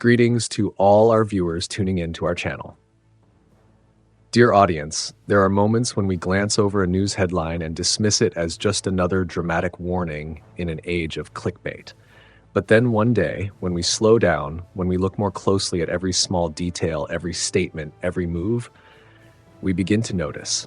Greetings to all our viewers tuning in to our channel. Dear audience, there are moments when we glance over a news headline and dismiss it as just another dramatic warning in an age of clickbait. But then one day, when we slow down, when we look more closely at every small detail, every statement, every move, we begin to notice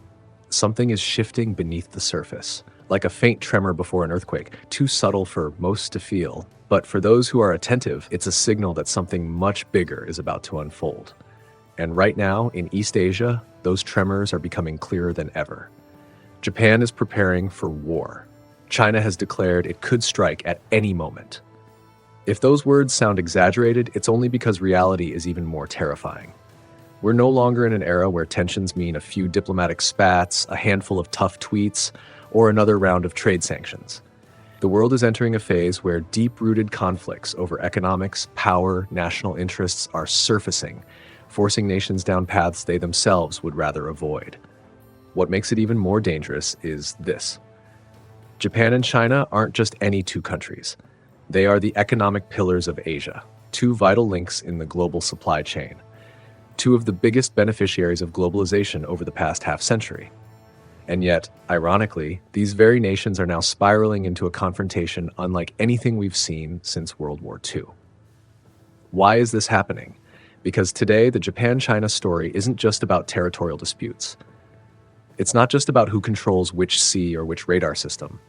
something is shifting beneath the surface, like a faint tremor before an earthquake, too subtle for most to feel. But for those who are attentive, it's a signal that something much bigger is about to unfold. And right now, in East Asia, those tremors are becoming clearer than ever. Japan is preparing for war. China has declared it could strike at any moment. If those words sound exaggerated, it's only because reality is even more terrifying. We're no longer in an era where tensions mean a few diplomatic spats, a handful of tough tweets, or another round of trade sanctions. The world is entering a phase where deep-rooted conflicts over economics, power, national interests are surfacing, forcing nations down paths they themselves would rather avoid. What makes it even more dangerous is this. Japan and China aren't just any two countries. They are the economic pillars of Asia, two vital links in the global supply chain, two of the biggest beneficiaries of globalization over the past half-century. And yet, ironically, these very nations are now spiraling into a confrontation unlike anything we've seen since World War II. Why is this happening? Because today, the Japan-China story isn't just about territorial disputes. It's not just about who controls which sea or which radar system.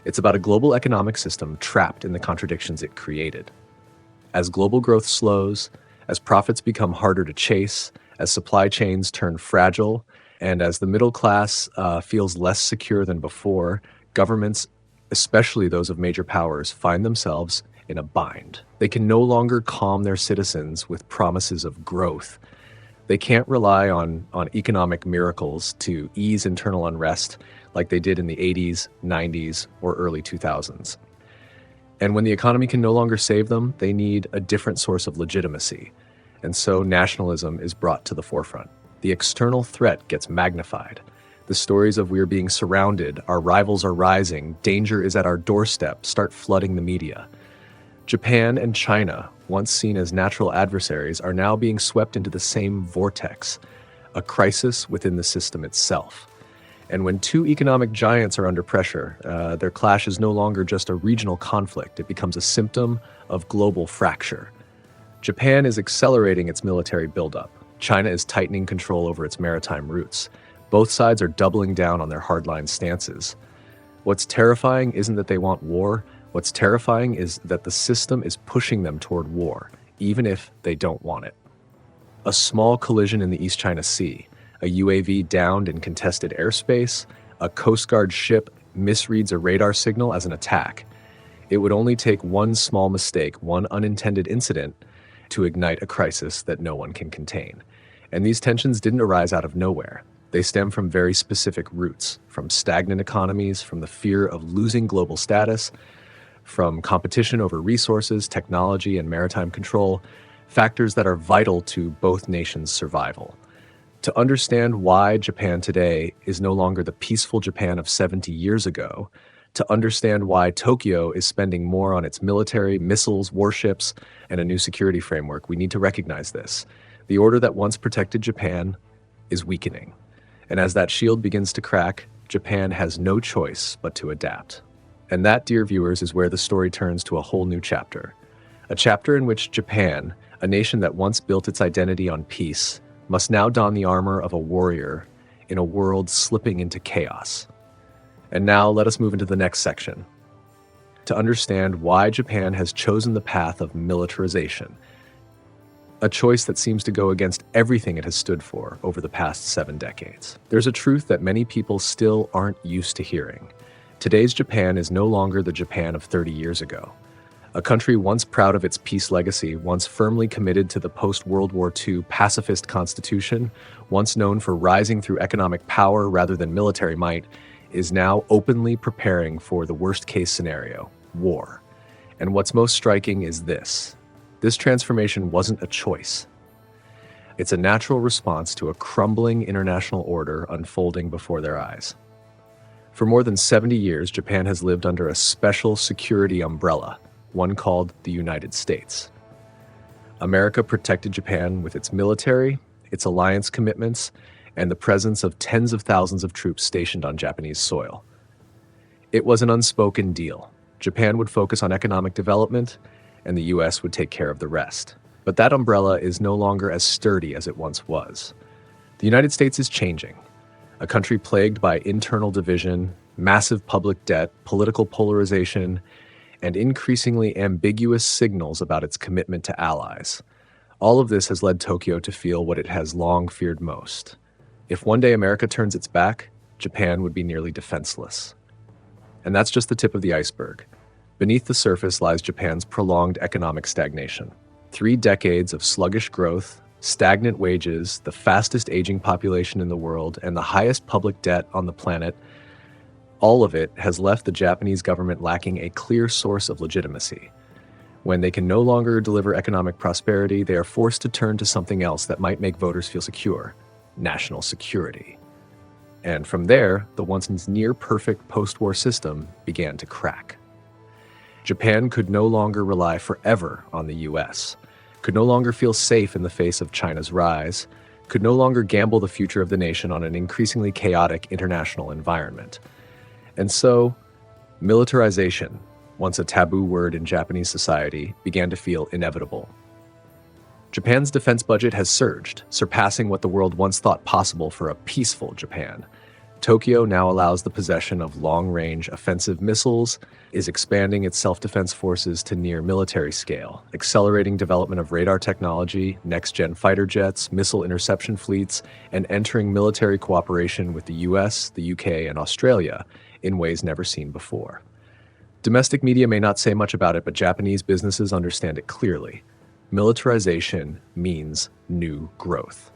It's about a global economic system trapped in the contradictions it created. As global growth slows, as profits become harder to chase, as supply chains turn fragile, and as the middle class feels less secure than before, governments, especially those of major powers, find themselves in a bind. They can no longer calm their citizens with promises of growth. They can't rely on economic miracles to ease internal unrest like they did in the 80s, 90s, or early 2000s. And when the economy can no longer save them, they need a different source of legitimacy. And so nationalism is brought to the forefront. The external threat gets magnified. The stories of we're being surrounded, our rivals are rising, danger is at our doorstep start flooding the media. Japan and China, once seen as natural adversaries, are now being swept into the same vortex, a crisis within the system itself. And when two economic giants are under pressure, their clash is no longer just a regional conflict, it becomes a symptom of global fracture. Japan is accelerating its military buildup. China is tightening control over its maritime routes. Both sides are doubling down on their hardline stances. What's terrifying isn't that they want war. What's terrifying is that the system is pushing them toward war, even if they don't want it. A small collision in the East China Sea, a UAV downed in contested airspace, a Coast Guard ship misreads a radar signal as an attack. It would only take one small mistake, one unintended incident, to ignite a crisis that no one can contain. And these tensions didn't arise out of nowhere. They stem from very specific roots, from stagnant economies, from the fear of losing global status, from competition over resources, technology, and maritime control, factors that are vital to both nations' survival. To understand why Japan today is no longer the peaceful Japan of 70 years ago, to understand why Tokyo is spending more on its military, missiles, warships, and a new security framework, we need to recognize this. The order that once protected Japan is weakening. And as that shield begins to crack, Japan has no choice but to adapt. And that, dear viewers, is where the story turns to a whole new chapter. A chapter in which Japan, a nation that once built its identity on peace, must now don the armor of a warrior in a world slipping into chaos. And now let us move into the next section to understand why Japan has chosen the path of militarization, a choice that seems to go against everything it has stood for over the past 7 decades. There's a truth that many people still aren't used to hearing. Today's Japan is no longer the Japan of 30 years ago. A country once proud of its peace legacy, once firmly committed to the post-World War II pacifist constitution, once known for rising through economic power rather than military might, is now openly preparing for the worst-case scenario, war. And what's most striking is this. This transformation wasn't a choice. It's a natural response to a crumbling international order unfolding before their eyes. For more than 70 years, Japan has lived under a special security umbrella, one called the United States. America protected Japan with its military, its alliance commitments, and the presence of tens of thousands of troops stationed on Japanese soil. It was an unspoken deal. Japan would focus on economic development, and the US would take care of the rest. But that umbrella is no longer as sturdy as it once was. The United States is changing. A country plagued by internal division, massive public debt, political polarization, and increasingly ambiguous signals about its commitment to allies. All of this has led Tokyo to feel what it has long feared most. If one day America turns its back, Japan would be nearly defenseless. And that's just the tip of the iceberg. Beneath the surface lies Japan's prolonged economic stagnation. 3 decades of sluggish growth, stagnant wages, the fastest aging population in the world, and the highest public debt on the planet, all of it has left the Japanese government lacking a clear source of legitimacy. When they can no longer deliver economic prosperity, they are forced to turn to something else that might make voters feel secure: national security. And from there, the once near-perfect post-war system began to crack. Japan could no longer rely forever on the US, could no longer feel safe in the face of China's rise, could no longer gamble the future of the nation on an increasingly chaotic international environment. And so, militarization, once a taboo word in Japanese society, began to feel inevitable. Japan's defense budget has surged, surpassing what the world once thought possible for a peaceful Japan. Tokyo now allows the possession of long-range offensive missiles, is expanding its self-defense forces to near military scale, accelerating development of radar technology, next-gen fighter jets, missile interception fleets, and entering military cooperation with the US, the UK, and Australia in ways never seen before. Domestic media may not say much about it, but Japanese businesses understand it clearly. Militarization means new growth.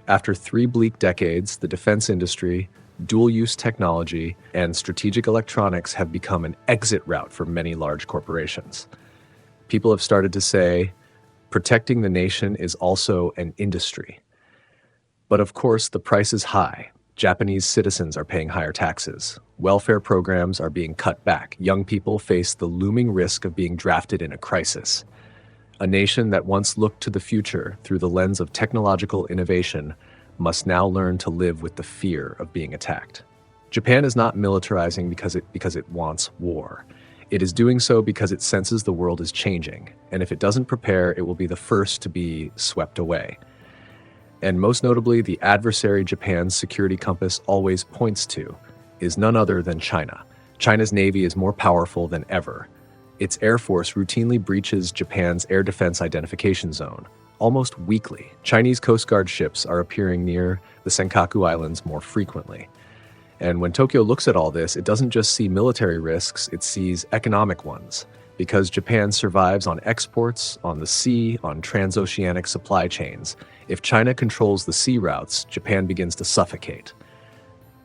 After 3 bleak decades, the defense industry, dual-use technology, and strategic electronics have become an exit route for many large corporations. People have started to say, protecting the nation is also an industry. But of course, the price is high. Japanese citizens are paying higher taxes. Welfare programs are being cut back. Young people face the looming risk of being drafted in a crisis. A nation that once looked to the future through the lens of technological innovation must now learn to live with the fear of being attacked. Japan is not militarizing because it wants war. It is doing so because it senses the world is changing, and if it doesn't prepare, it will be the first to be swept away. And most notably, the adversary Japan's security compass always points to is none other than China. China's navy is more powerful than ever. Its air force routinely breaches Japan's air defense identification zone. Almost weekly, Chinese Coast Guard ships are appearing near the Senkaku Islands more frequently. And when Tokyo looks at all this, it doesn't just see military risks, it sees economic ones. Because Japan survives on exports, on the sea, on transoceanic supply chains. If China controls the sea routes, Japan begins to suffocate.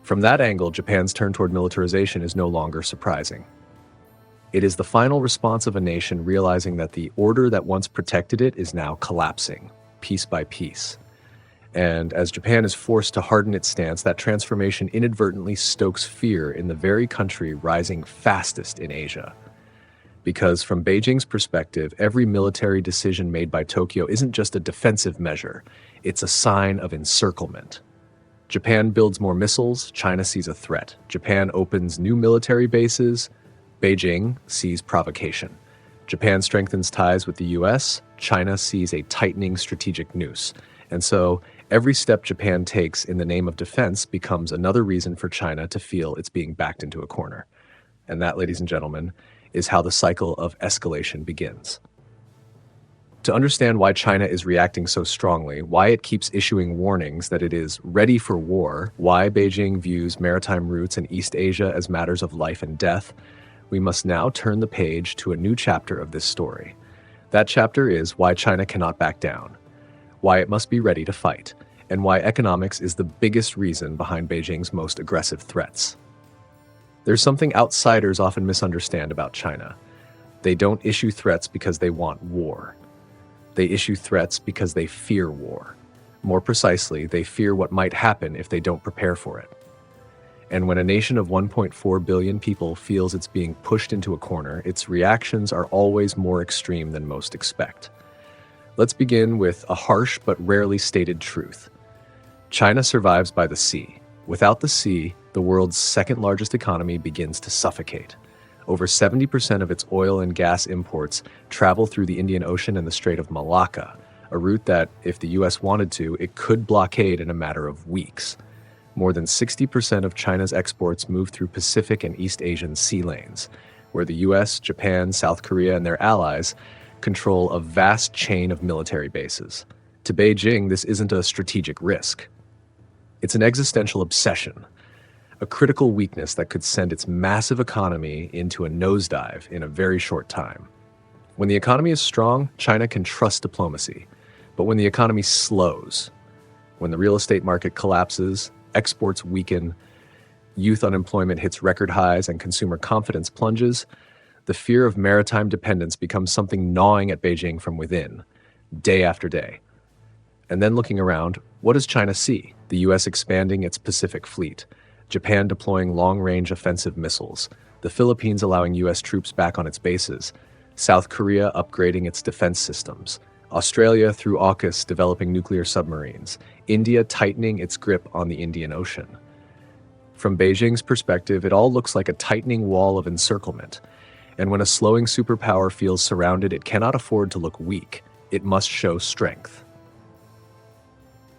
From that angle, Japan's turn toward militarization is no longer surprising. It is the final response of a nation realizing that the order that once protected it is now collapsing, piece by piece. And as Japan is forced to harden its stance, that transformation inadvertently stokes fear in the very country rising fastest in Asia. Because from Beijing's perspective, every military decision made by Tokyo isn't just a defensive measure, it's a sign of encirclement. Japan builds more missiles, China sees a threat. Japan opens new military bases, Beijing sees provocation. Japan strengthens ties with the US, China sees a tightening strategic noose. And so every step Japan takes in the name of defense becomes another reason for China to feel it's being backed into a corner. And that, ladies and gentlemen, is how the cycle of escalation begins. To understand why China is reacting so strongly, why it keeps issuing warnings that it is ready for war, why Beijing views maritime routes in East Asia as matters of life and death, we must now turn the page to a new chapter of this story. That chapter is why China cannot back down, why it must be ready to fight, and why economics is the biggest reason behind Beijing's most aggressive threats. There's something outsiders often misunderstand about China. They don't issue threats because they want war. They issue threats because they fear war. More precisely, they fear what might happen if they don't prepare for it. And when a nation of 1.4 billion people feels it's being pushed into a corner, its reactions are always more extreme than most expect. Let's begin with a harsh but rarely stated truth. China survives by the sea. Without the sea, the world's second largest economy begins to suffocate. Over 70% of its oil and gas imports travel through the Indian Ocean and the Strait of Malacca, a route that, if the US wanted to, it could blockade in a matter of weeks. More than 60% of China's exports move through Pacific and East Asian sea lanes, where the US, Japan, South Korea, and their allies control a vast chain of military bases. To Beijing, this isn't a strategic risk. It's an existential obsession, a critical weakness that could send its massive economy into a nosedive in a very short time. When the economy is strong, China can trust diplomacy. But when the economy slows, when the real estate market collapses, exports weaken, youth unemployment hits record highs, and consumer confidence plunges, the fear of maritime dependence becomes something gnawing at Beijing from within, day after day. And then looking around, what does China see? The US expanding its Pacific fleet, Japan deploying long-range offensive missiles, the Philippines allowing US troops back on its bases, South Korea upgrading its defense systems, Australia through AUKUS developing nuclear submarines, India tightening its grip on the Indian Ocean. From Beijing's perspective, it all looks like a tightening wall of encirclement. And when a slowing superpower feels surrounded, it cannot afford to look weak. It must show strength.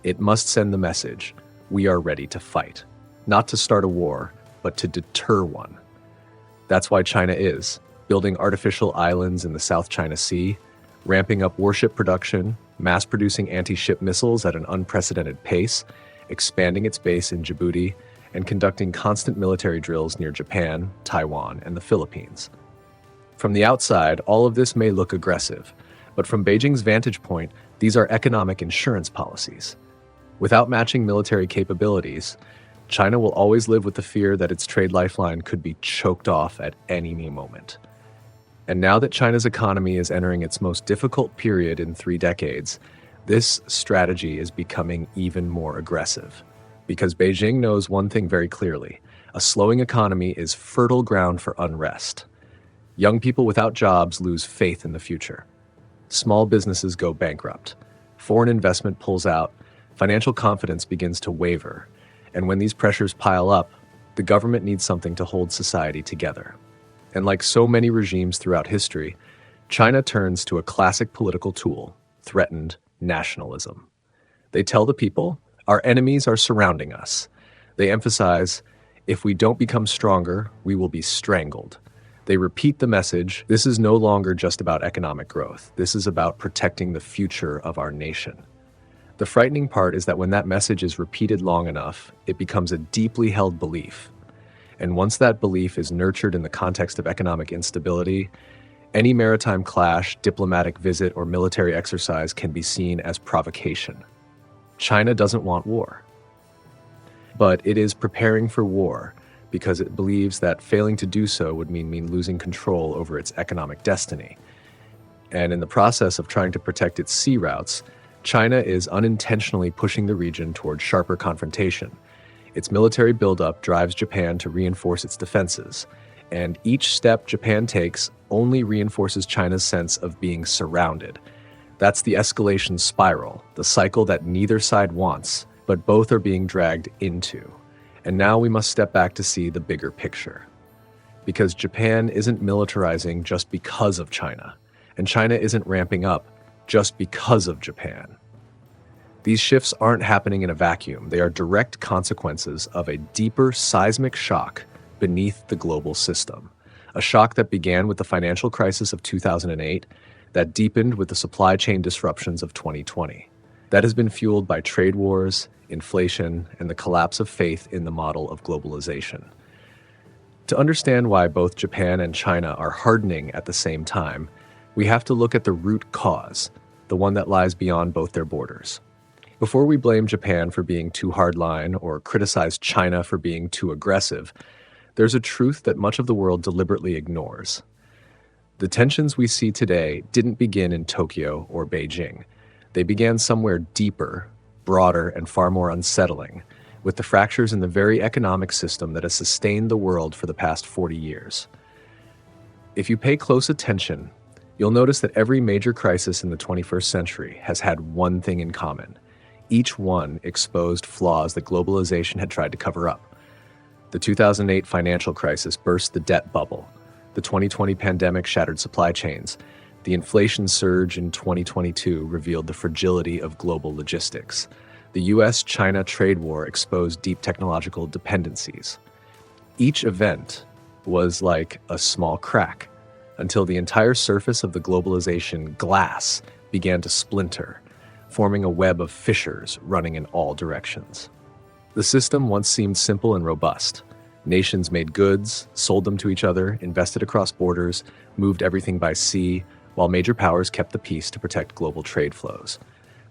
It must send the message, we are ready to fight. Not to start a war, but to deter one. That's why China is building artificial islands in the South China Sea, ramping up warship production, mass-producing anti-ship missiles at an unprecedented pace, expanding its base in Djibouti, and conducting constant military drills near Japan, Taiwan, and the Philippines. From the outside, all of this may look aggressive, but from Beijing's vantage point, these are economic insurance policies. Without matching military capabilities, China will always live with the fear that its trade lifeline could be choked off at any moment. And now that China's economy is entering its most difficult period in 3 decades, this strategy is becoming even more aggressive. Because Beijing knows one thing very clearly: a slowing economy is fertile ground for unrest. Young people without jobs lose faith in the future. Small businesses go bankrupt. Foreign investment pulls out. Financial confidence begins to waver. And when these pressures pile up, the government needs something to hold society together. And like so many regimes throughout history, China turns to a classic political tool: threatened nationalism. They tell the people, our enemies are surrounding us. They emphasize, if we don't become stronger, we will be strangled. They repeat the message, this is no longer just about economic growth. This is about protecting the future of our nation. The frightening part is that when that message is repeated long enough, it becomes a deeply held belief. And once that belief is nurtured in the context of economic instability, any maritime clash, diplomatic visit, or military exercise can be seen as provocation. China doesn't want war. But it is preparing for war because it believes that failing to do so would mean losing control over its economic destiny. And in the process of trying to protect its sea routes, China is unintentionally pushing the region toward sharper confrontation. Its military buildup drives Japan to reinforce its defenses, and each step Japan takes only reinforces China's sense of being surrounded. That's the escalation spiral, the cycle that neither side wants, but both are being dragged into. And now we must step back to see the bigger picture. Because Japan isn't militarizing just because of China, and China isn't ramping up just because of Japan. These shifts aren't happening in a vacuum. They are direct consequences of a deeper seismic shock beneath the global system. A shock that began with the financial crisis of 2008, that deepened with the supply chain disruptions of 2020. That has been fueled by trade wars, inflation, and the collapse of faith in the model of globalization. To understand why both Japan and China are hardening at the same time, we have to look at the root cause, the one that lies beyond both their borders. Before we blame Japan for being too hardline or criticize China for being too aggressive, there's a truth that much of the world deliberately ignores. The tensions we see today didn't begin in Tokyo or Beijing. They began somewhere deeper, broader, and far more unsettling, with the fractures in the very economic system that has sustained the world for the past 40 years. If you pay close attention, You'll notice that every major crisis in the 21st century has had one thing in common. Each one exposed flaws that globalization had tried to cover up. The 2008 financial crisis burst the debt bubble. The 2020 pandemic shattered supply chains. The inflation surge in 2022 revealed the fragility of global logistics. The US-China trade war exposed deep technological dependencies. Each event was like a small crack, until the entire surface of the globalization glass began to splinter, forming a web of fissures running in all directions. The system once seemed simple and robust. Nations made goods, sold them to each other, invested across borders, moved everything by sea, while major powers kept the peace to protect global trade flows.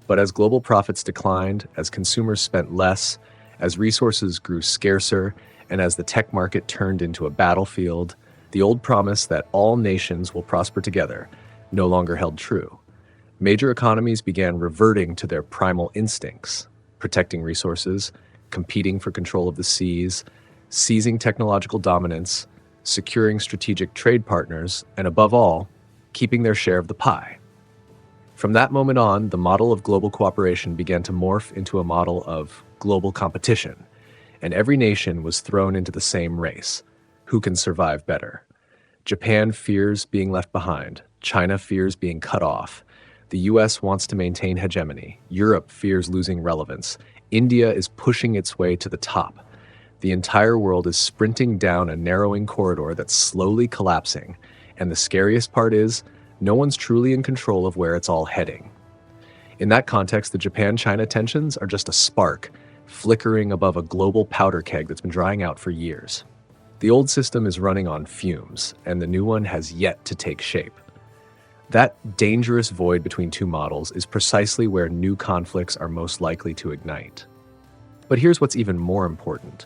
But as global profits declined, as consumers spent less, as resources grew scarcer, and as the tech market turned into a battlefield, the old promise that all nations will prosper together no longer held true. Major economies began reverting to their primal instincts, protecting resources, competing for control of the seas, seizing technological dominance, securing strategic trade partners, and above all, keeping their share of the pie. From that moment on, the model of global cooperation began to morph into a model of global competition, and every nation was thrown into the same race. Who can survive better? Japan fears being left behind. China fears being cut off. The US wants to maintain hegemony. Europe fears losing relevance. India is pushing its way to the top. The entire world is sprinting down a narrowing corridor that's slowly collapsing. And the scariest part is, no one's truly in control of where it's all heading. In that context, the Japan-China tensions are just a spark, flickering above a global powder keg that's been drying out for years. The old system is running on fumes, and the new one has yet to take shape. That dangerous void between two models is precisely where new conflicts are most likely to ignite. But here's what's even more important.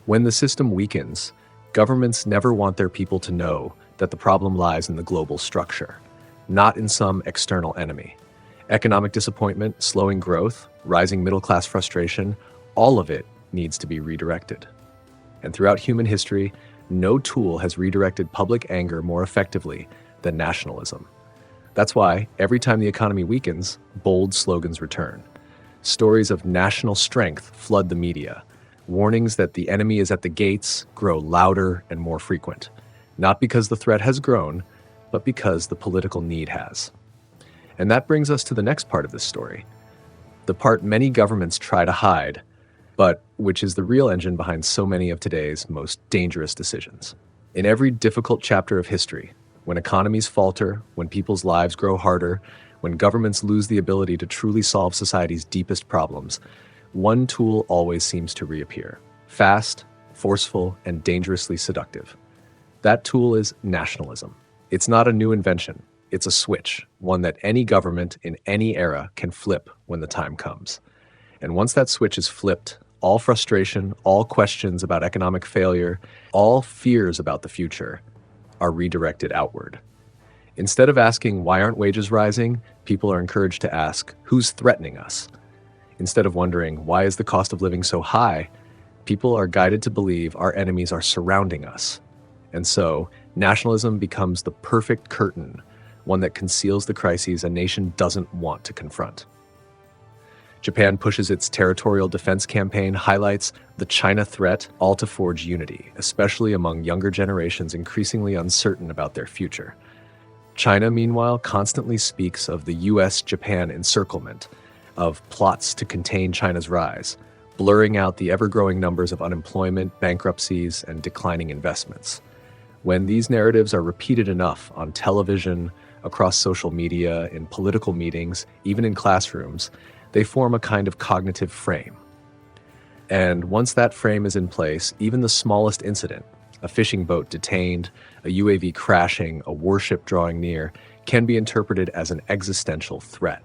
When the system weakens, governments never want their people to know that the problem lies in the global structure, not in some external enemy. Economic disappointment, slowing growth, rising middle-class frustration, all of it needs to be redirected. And throughout human history, no tool has redirected public anger more effectively than nationalism. That's why, every time the economy weakens, bold slogans return. Stories of national strength flood the media. Warnings that the enemy is at the gates grow louder and more frequent. Not because the threat has grown, but because the political need has. And that brings us to the next part of this story. The part many governments try to hide, but which is the real engine behind so many of today's most dangerous decisions. In every difficult chapter of history, when economies falter, when people's lives grow harder, when governments lose the ability to truly solve society's deepest problems, one tool always seems to reappear. Fast, forceful, and dangerously seductive. That tool is nationalism. It's not a new invention. It's a switch, one that any government in any era can flip when the time comes. And once that switch is flipped, all frustration, all questions about economic failure, all fears about the future are redirected outward. Instead of asking, why aren't wages rising? People are encouraged to ask, who's threatening us? Instead of wondering, why is the cost of living so high? People are guided to believe our enemies are surrounding us. And so, nationalism becomes the perfect curtain, one that conceals the crises a nation doesn't want to confront. Japan pushes its territorial defense campaign, highlights the China threat, all to forge unity, especially among younger generations increasingly uncertain about their future. China, meanwhile, constantly speaks of the US-Japan encirclement, of plots to contain China's rise, blurring out the ever-growing numbers of unemployment, bankruptcies, and declining investments. When these narratives are repeated enough on television, across social media, in political meetings, even in classrooms, they form a kind of cognitive frame. And once that frame is in place, even the smallest incident, a fishing boat detained, a UAV crashing, a warship drawing near, can be interpreted as an existential threat.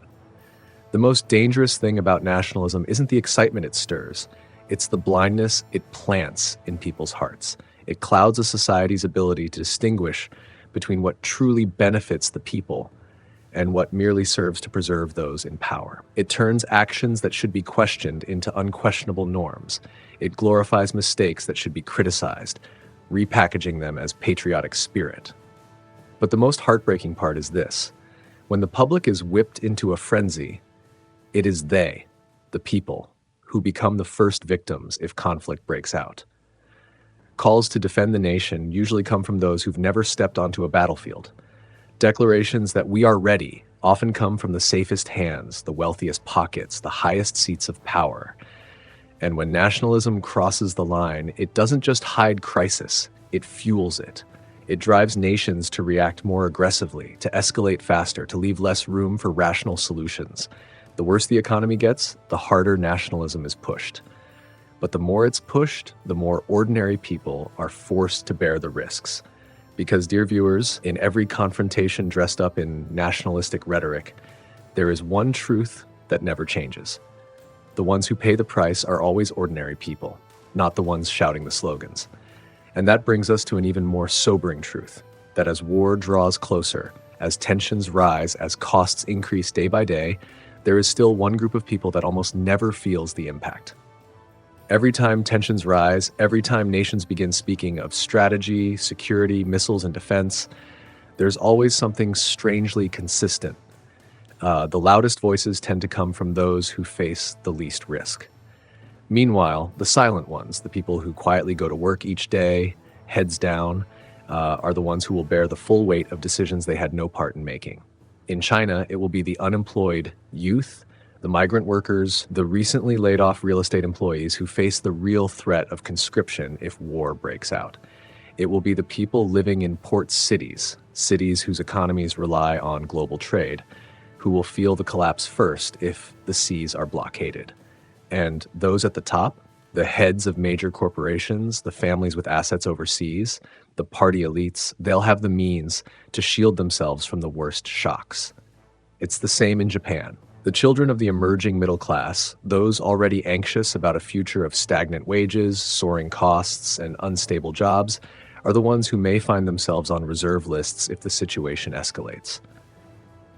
The most dangerous thing about nationalism isn't the excitement it stirs, it's the blindness it plants in people's hearts. It clouds a society's ability to distinguish between what truly benefits the people and what merely serves to preserve those in power. It turns actions that should be questioned into unquestionable norms. It glorifies mistakes that should be criticized, repackaging them as patriotic spirit. But the most heartbreaking part is this. When the public is whipped into a frenzy, it is they, the people, who become the first victims if conflict breaks out. Calls to defend the nation usually come from those who've never stepped onto a battlefield. Declarations that we are ready often come from the safest hands, the wealthiest pockets, the highest seats of power. And when nationalism crosses the line, it doesn't just hide crisis, it fuels it. It drives nations to react more aggressively, to escalate faster, to leave less room for rational solutions. The worse the economy gets, the harder nationalism is pushed. But the more it's pushed, the more ordinary people are forced to bear the risks. Because, dear viewers, in every confrontation dressed up in nationalistic rhetoric, there is one truth that never changes. The ones who pay the price are always ordinary people, not the ones shouting the slogans. And that brings us to an even more sobering truth, that as war draws closer, as tensions rise, as costs increase day by day, there is still one group of people that almost never feels the impact. Every time tensions rise, every time nations begin speaking of strategy, security, missiles, and defense, there's always something strangely consistent. The loudest voices tend to come from those who face the least risk. Meanwhile, the silent ones, the people who quietly go to work each day, heads down, are the ones who will bear the full weight of decisions they had no part in making. In China, it will be the unemployed youth, the migrant workers, the recently laid off real estate employees who face the real threat of conscription if war breaks out. It will be the people living in port cities, cities whose economies rely on global trade, who will feel the collapse first if the seas are blockaded. And those at the top, the heads of major corporations, the families with assets overseas, the party elites, they'll have the means to shield themselves from the worst shocks. It's the same in Japan. The children of the emerging middle class, those already anxious about a future of stagnant wages, soaring costs, and unstable jobs, are the ones who may find themselves on reserve lists if the situation escalates.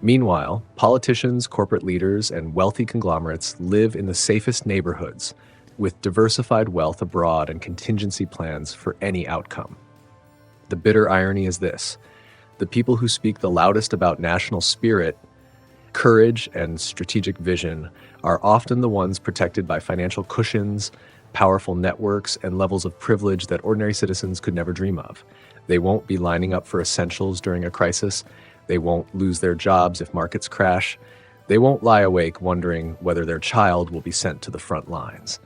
Meanwhile, politicians, corporate leaders, and wealthy conglomerates live in the safest neighborhoods, with diversified wealth abroad and contingency plans for any outcome. The bitter irony is this: the people who speak the loudest about national spirit, courage, and strategic vision are often the ones protected by financial cushions, powerful networks, and levels of privilege that ordinary citizens could never dream of. They won't be lining up for essentials during a crisis. They won't lose their jobs if markets crash. They won't lie awake wondering whether their child will be sent to the front lines.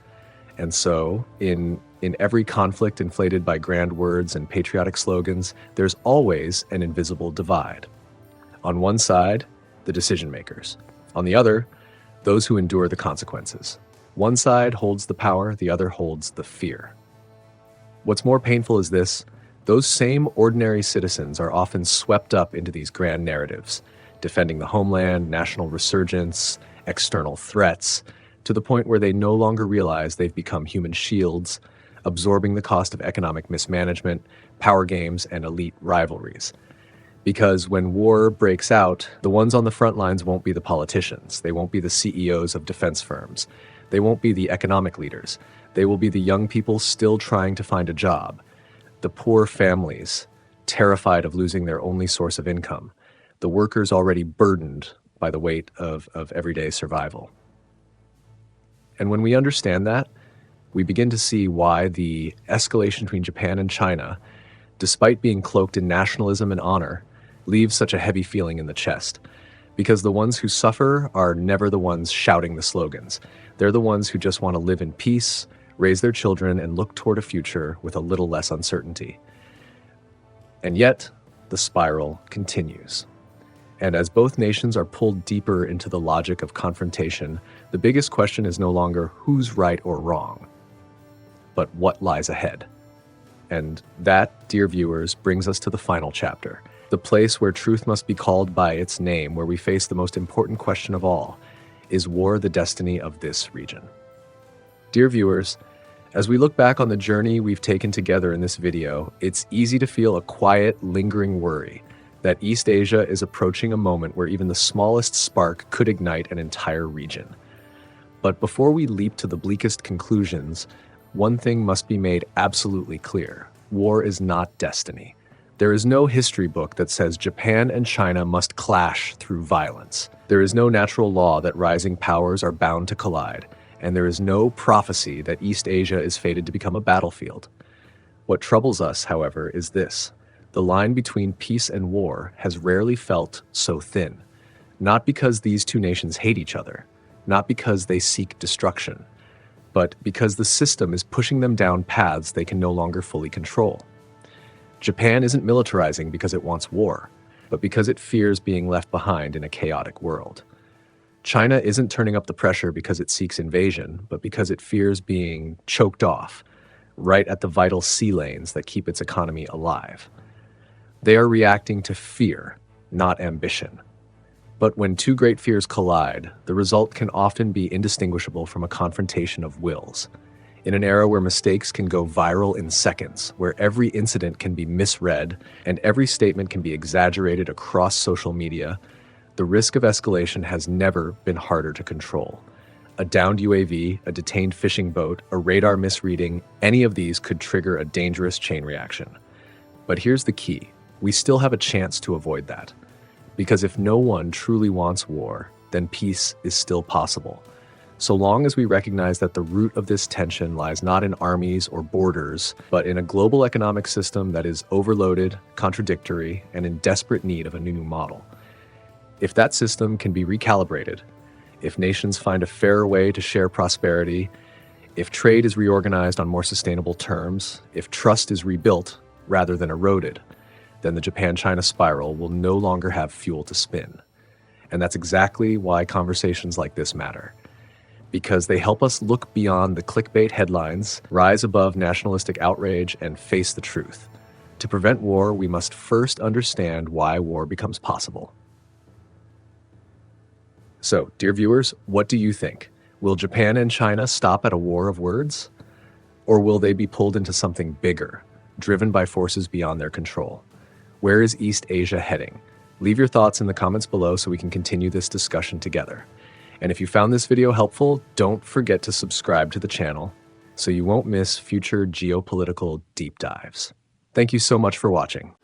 And so, in every conflict inflated by grand words and patriotic slogans, there's always an invisible divide. On one side, the decision makers. On the other, those who endure the consequences. One side holds the power, the other holds the fear. What's more painful is this: those same ordinary citizens are often swept up into these grand narratives, defending the homeland, national resurgence, external threats, to the point where they no longer realize they've become human shields, absorbing the cost of economic mismanagement, power games, and elite rivalries. Because when war breaks out, the ones on the front lines won't be the politicians. They won't be the CEOs of defense firms. They won't be the economic leaders. They will be the young people still trying to find a job, the poor families terrified of losing their only source of income, the workers already burdened by the weight of everyday survival. And when we understand that, we begin to see why the escalation between Japan and China, despite being cloaked in nationalism and honor, leaves such a heavy feeling in the chest. Because the ones who suffer are never the ones shouting the slogans. They're the ones who just want to live in peace, raise their children, and look toward a future with a little less uncertainty. And yet, the spiral continues. And as both nations are pulled deeper into the logic of confrontation, the biggest question is no longer who's right or wrong, but what lies ahead. And that, dear viewers, brings us to the final chapter, the place where truth must be called by its name, where we face the most important question of all: is war the destiny of this region? Dear viewers, as we look back on the journey we've taken together in this video, it's easy to feel a quiet, lingering worry that East Asia is approaching a moment where even the smallest spark could ignite an entire region. But before we leap to the bleakest conclusions, one thing must be made absolutely clear: war is not destiny. There is no history book that says Japan and China must clash through violence. There is no natural law that rising powers are bound to collide, and there is no prophecy that East Asia is fated to become a battlefield. What troubles us, however, is this. The line between peace and war has rarely felt so thin. Not because these two nations hate each other, not because they seek destruction, but because the system is pushing them down paths they can no longer fully control. Japan isn't militarizing because it wants war, but because it fears being left behind in a chaotic world. China isn't turning up the pressure because it seeks invasion, but because it fears being choked off, right at the vital sea lanes that keep its economy alive. They are reacting to fear, not ambition. But when two great fears collide, the result can often be indistinguishable from a confrontation of wills. In an era where mistakes can go viral in seconds, where every incident can be misread, and every statement can be exaggerated across social media, the risk of escalation has never been harder to control. A downed UAV, a detained fishing boat, a radar misreading, any of these could trigger a dangerous chain reaction. But here's the key. We still have a chance to avoid that. Because if no one truly wants war, then peace is still possible. So long as we recognize that the root of this tension lies not in armies or borders, but in a global economic system that is overloaded, contradictory, and in desperate need of a new model. If that system can be recalibrated, if nations find a fairer way to share prosperity, if trade is reorganized on more sustainable terms, if trust is rebuilt rather than eroded, then the Japan-China spiral will no longer have fuel to spin. And that's exactly why conversations like this matter. Because they help us look beyond the clickbait headlines, rise above nationalistic outrage, and face the truth. To prevent war, we must first understand why war becomes possible. So, dear viewers, what do you think? Will Japan and China stop at a war of words? Or will they be pulled into something bigger, driven by forces beyond their control? Where is East Asia heading? Leave your thoughts in the comments below so we can continue this discussion together. And if you found this video helpful, don't forget to subscribe to the channel so you won't miss future geopolitical deep dives. Thank you so much for watching.